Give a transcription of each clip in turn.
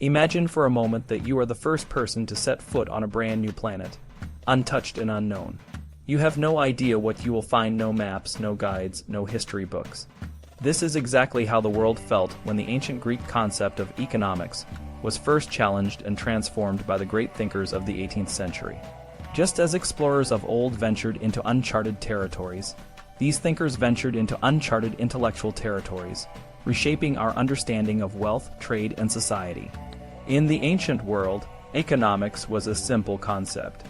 Imagine for a moment that you are the first person to set foot on a brand new planet, untouched and unknown. You have no idea what you will find: no maps, no guides, no history books. This is exactly how the world felt when the ancient Greek concept of economics was first challenged and transformed by the great thinkers of the 18th century. Just as explorers of old ventured into uncharted territories, these thinkers ventured into uncharted intellectual territories, reshaping our understanding of wealth, trade, and society. In the ancient world, economics was a simple concept.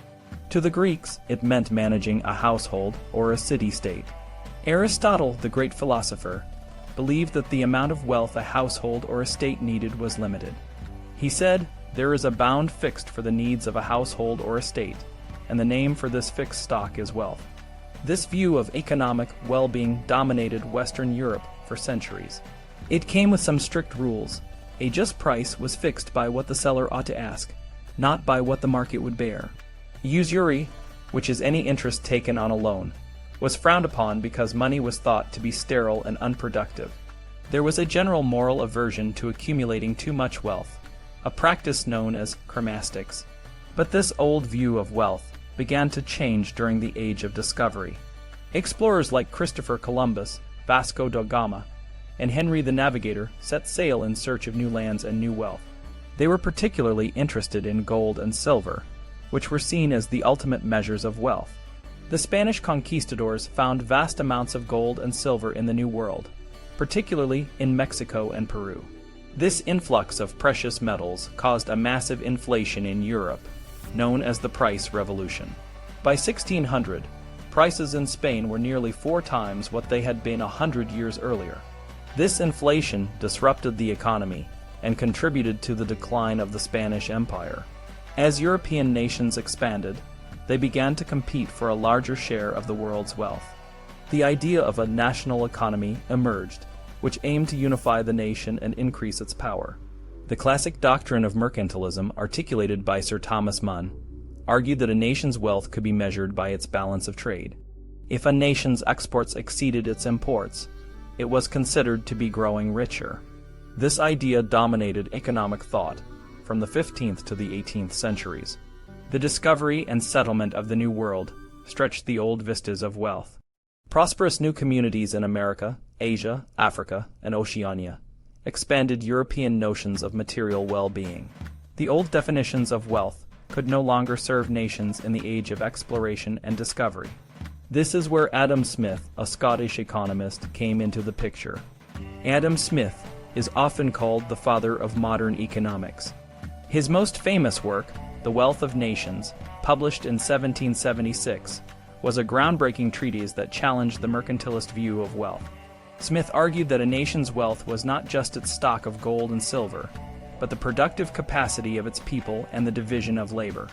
To the Greeks, it meant managing a household or a city-state. Aristotle, the great philosopher, believed that the amount of wealth a household or a state needed was limited. He said, "There is a bound fixed for the needs of a household or a state, and the name for this fixed stock is wealth." This view of economic well-being dominated Western Europe for centuries. It came with some strict rules. A just price was fixed by what the seller ought to ask, not by what the market would bear. Usury, which is any interest taken on a loan, was frowned upon because money was thought to be sterile and unproductive. There was a general moral aversion to accumulating too much wealth, a practice known as chromastics. But this old view of wealth began to change during the Age of Discovery. Explorers like Christopher Columbus, Vasco da Gama, and Henry the Navigator set sail in search of new lands and new wealth. They were particularly interested in gold and silver, which were seen as the ultimate measures of wealth. The Spanish conquistadors found vast amounts of gold and silver in the New World, particularly in Mexico and Peru. This influx of precious metals caused a massive inflation in Europe, known as the Price Revolution. By 1600, prices in Spain were nearly 4 times what they had been 100 years earlier. This inflation disrupted the economy and contributed to the decline of the Spanish Empire. As European nations expanded, they began to compete for a larger share of the world's wealth. The idea of a national economy emerged, which aimed to unify the nation and increase its power. The classic doctrine of mercantilism, articulated by Sir Thomas Mun, argued that a nation's wealth could be measured by its balance of trade. If a nation's exports exceeded its imports, it was considered to be growing richer. This idea dominated economic thought from the 15th to the 18th centuries. The discovery and settlement of the New World stretched the old vistas of wealth. Prosperous new communities in America, Asia, Africa, and Oceania expanded European notions of material well-being. The old definitions of wealth could no longer serve nations in the age of exploration and discovery. This is where Adam Smith, a Scottish economist, came into the picture. Adam Smith is often called the father of modern economics. His most famous work, The Wealth of Nations, published in 1776, was a groundbreaking treatise that challenged the mercantilist view of wealth. Smith argued that a nation's wealth was not just its stock of gold and silver, but the productive capacity of its people and the division of labor.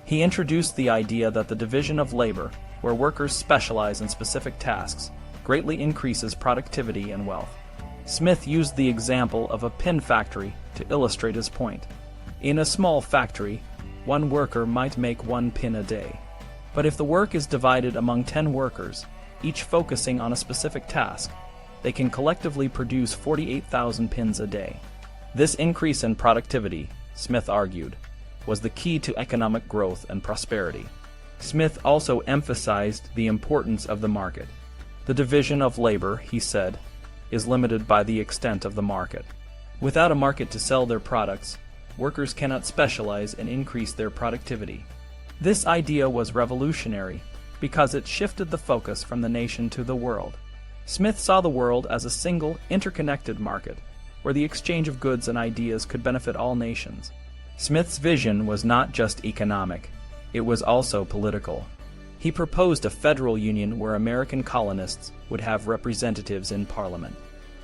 He introduced the idea that the division of labor, where workers specialize in specific tasks, greatly increases productivity and wealth. Smith used the example of a pin factory to illustrate his point. In a small factory, one worker might make 1 pin a day. But if the work is divided among 10 workers, each focusing on a specific task, they can collectively produce 48,000 pins a day. This increase in productivity, Smith argued, was the key to economic growth and prosperity. Smith also emphasized the importance of the market. The division of labor, he said, is limited by the extent of the market. Without a market to sell their products, workers cannot specialize and increase their productivity. This idea was revolutionary because it shifted the focus from the nation to the world. Smith saw the world as a single, interconnected market, where the exchange of goods and ideas could benefit all nations. Smith's vision was not just economic, it was also political. He proposed a federal union where American colonists would have representatives in Parliament.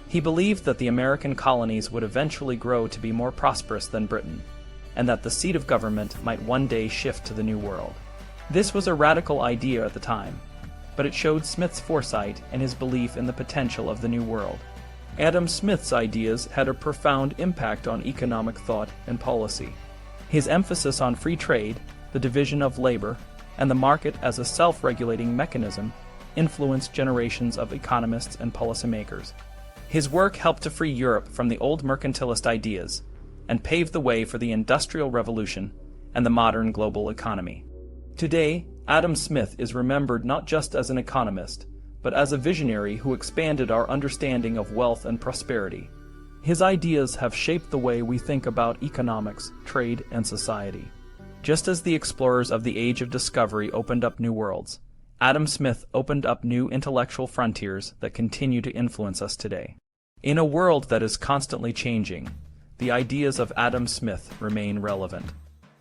He believed that the American colonies would eventually grow to be more prosperous than Britain, and that the seat of government might one day shift to the New World. This was a radical idea at the time, but it showed Smith's foresight and his belief in the potential of the New World. Adam Smith's ideas had a profound impact on economic thought and policy. His emphasis on free trade, the division of labor, and the market as a self-regulating mechanism influenced generations of economists and policymakers. His work helped to free Europe from the old mercantilist ideas and paved the way for the Industrial Revolution and the modern global economy. Today, Adam Smith is remembered not just as an economist, but as a visionary who expanded our understanding of wealth and prosperity. His ideas have shaped the way we think about economics, trade, and society. Just as the explorers of the Age of Discovery opened up new worlds, Adam Smith opened up new intellectual frontiers that continue to influence us today. In a world that is constantly changing, the ideas of Adam Smith remain relevant.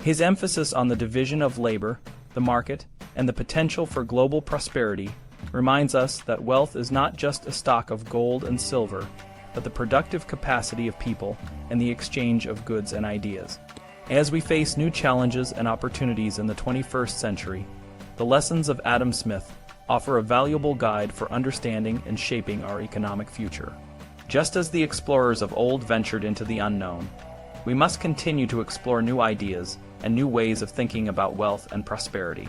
His emphasis on the division of labor, the market, and the potential for global prosperity reminds us that wealth is not just a stock of gold and silver, but the productive capacity of people and the exchange of goods and ideas. As we face new challenges and opportunities in the 21st century, the lessons of Adam Smith offer a valuable guide for understanding and shaping our economic future. Just as the explorers of old ventured into the unknown, we must continue to explore new ideas and new ways of thinking about wealth and prosperity.